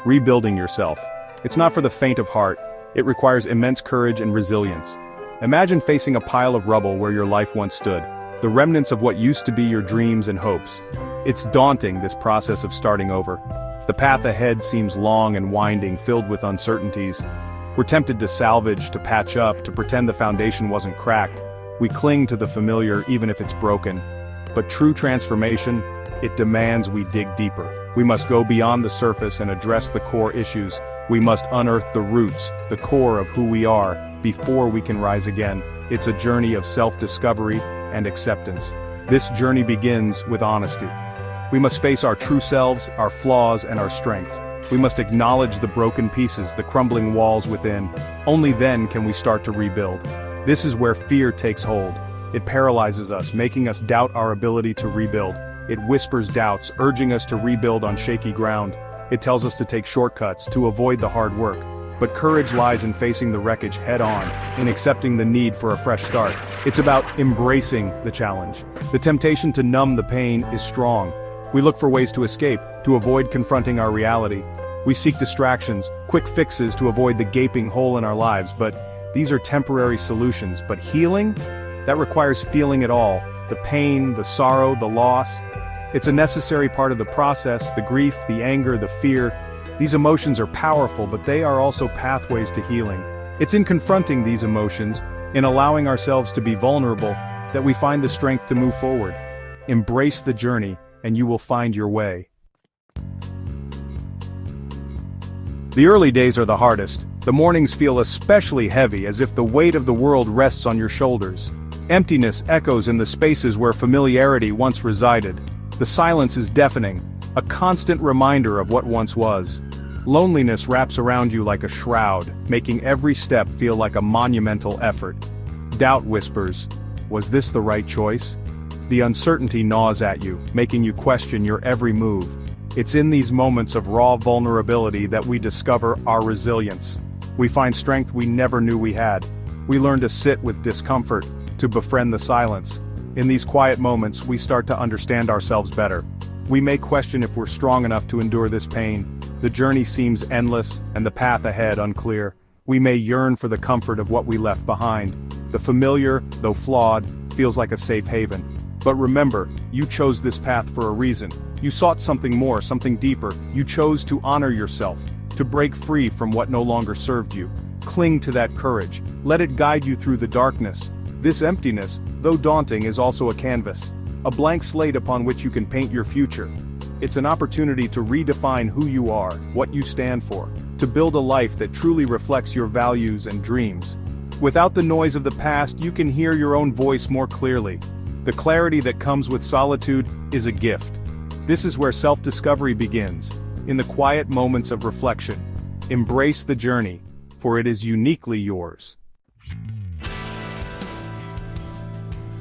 Rebuilding yourself. It's not for the faint of heart. It requires immense courage and resilience. Imagine facing a pile of rubble where your life once stood, the remnants of what used to be your dreams and hopes. It's daunting, this process of starting over. The path ahead seems long and winding, filled with uncertainties. We're tempted to salvage, to patch up, to pretend the foundation wasn't cracked. We cling to the familiar even if it's broken. But true transformation, it demands we dig deeper. We must go beyond the surface and address the core issues. We must unearth the roots, the core of who we are, before we can rise again. It's a journey of self-discovery and acceptance. This journey begins with honesty. We must face our true selves, our flaws, and our strengths. We must acknowledge the broken pieces, the crumbling walls within. Only then can we start to rebuild. This is where fear takes hold. It paralyzes us, making us doubt our ability to rebuild. It whispers doubts, urging us to rebuild on shaky ground. It tells us to take shortcuts, to avoid the hard work. But courage lies in facing the wreckage head-on, in accepting the need for a fresh start. It's about embracing the challenge. The temptation to numb the pain is strong. We look for ways to escape, to avoid confronting our reality. We seek distractions, quick fixes to avoid the gaping hole in our lives, but these are temporary solutions. But healing? That requires feeling it all. The pain, the sorrow, the loss. It's a necessary part of the process, the grief, the anger, the fear. These emotions are powerful, but they are also pathways to healing. It's in confronting these emotions, in allowing ourselves to be vulnerable, that we find the strength to move forward. Embrace the journey, and you will find your way. The early days are the hardest. The mornings feel especially heavy, as if the weight of the world rests on your shoulders. Emptiness echoes in the spaces where familiarity once resided. The silence is deafening, a constant reminder of what once was. Loneliness wraps around you like a shroud, making every step feel like a monumental effort. Doubt whispers, was this the right choice? The uncertainty gnaws at you, making you question your every move. It's in these moments of raw vulnerability that we discover our resilience. We find strength we never knew we had. We learn to sit with discomfort, to befriend the silence. In these quiet moments, we start to understand ourselves better. We may question if we're strong enough to endure this pain. The journey seems endless, and the path ahead unclear. We may yearn for the comfort of what we left behind. The familiar, though flawed, feels like a safe haven. But remember, you chose this path for a reason. You sought something more, something deeper. You chose to honor yourself, to break free from what no longer served you. Cling to that courage. Let it guide you through the darkness. This emptiness, though daunting, is also a canvas, a blank slate upon which you can paint your future. It's an opportunity to redefine who you are, what you stand for, to build a life that truly reflects your values and dreams. Without the noise of the past, you can hear your own voice more clearly. The clarity that comes with solitude is a gift. This is where self-discovery begins, in the quiet moments of reflection. Embrace the journey, for it is uniquely yours.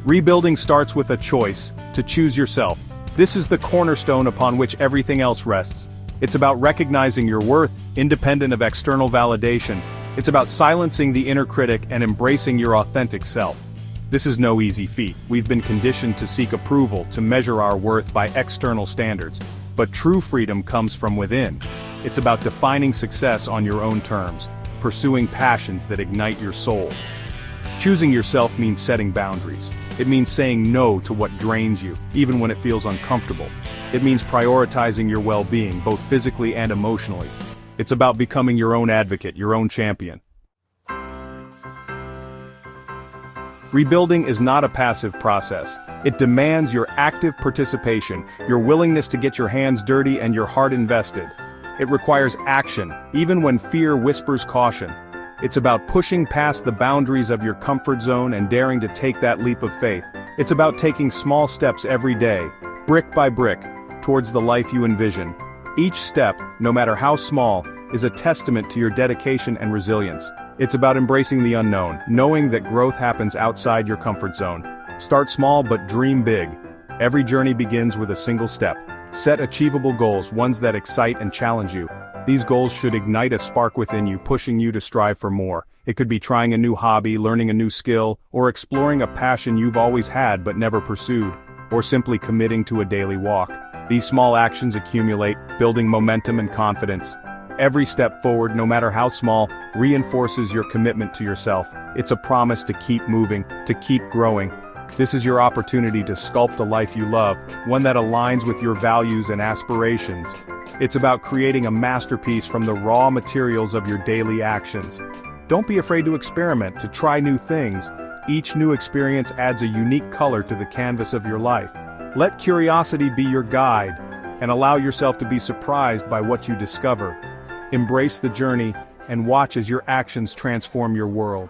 Rebuilding starts with a choice, to choose yourself. This is the cornerstone upon which everything else rests. It's about recognizing your worth, independent of external validation. It's about silencing the inner critic and embracing your authentic self. This is no easy feat. We've been conditioned to seek approval, to measure our worth by external standards. But true freedom comes from within. It's about defining success on your own terms, pursuing passions that ignite your soul. Choosing yourself means setting boundaries. It means saying no to what drains you, even when it feels uncomfortable. It means prioritizing your well-being, both physically and emotionally. It's about becoming your own advocate, your own champion. Rebuilding is not a passive process. It demands your active participation, your willingness to get your hands dirty and your heart invested. It requires action, even when fear whispers caution. It's about pushing past the boundaries of your comfort zone and daring to take that leap of faith. It's about taking small steps every day, brick by brick, towards the life you envision. Each step, no matter how small, is a testament to your dedication and resilience. It's about embracing the unknown, knowing that growth happens outside your comfort zone. Start small but dream big. Every journey begins with a single step. Set achievable goals, ones that excite and challenge you. These goals should ignite a spark within you, pushing you to strive for more. It could be trying a new hobby, learning a new skill, or exploring a passion you've always had but never pursued, or simply committing to a daily walk. These small actions accumulate, building momentum and confidence. Every step forward, no matter how small, reinforces your commitment to yourself. It's a promise to keep moving, to keep growing. This is your opportunity to sculpt a life you love, one that aligns with your values and aspirations. It's about creating a masterpiece from the raw materials of your daily actions. Don't be afraid to experiment, to try new things. Each new experience adds a unique color to the canvas of your life. Let curiosity be your guide, and allow yourself to be surprised by what you discover. Embrace the journey, and watch as your actions transform your world.